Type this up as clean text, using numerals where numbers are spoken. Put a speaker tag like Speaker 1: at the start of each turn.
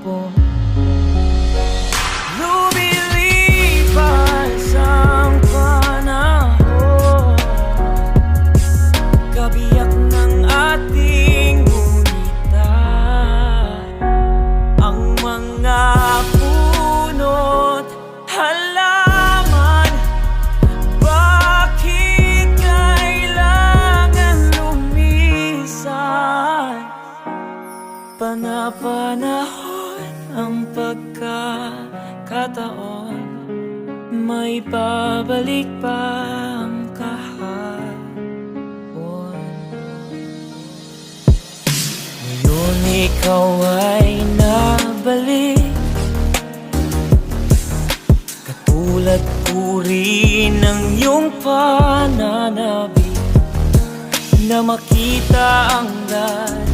Speaker 1: hapon. Lumilipas ang panahon, kabiyak ng ating gunitan. Ang mga puno't halaman, bakit kailangan lumisan? Panapanahon ang pagkakataon, may babalik pa ang kahapon. Ngayon ikaw ay nabalik, katulad ko rin ng iyong pananabik, na makita ang lahat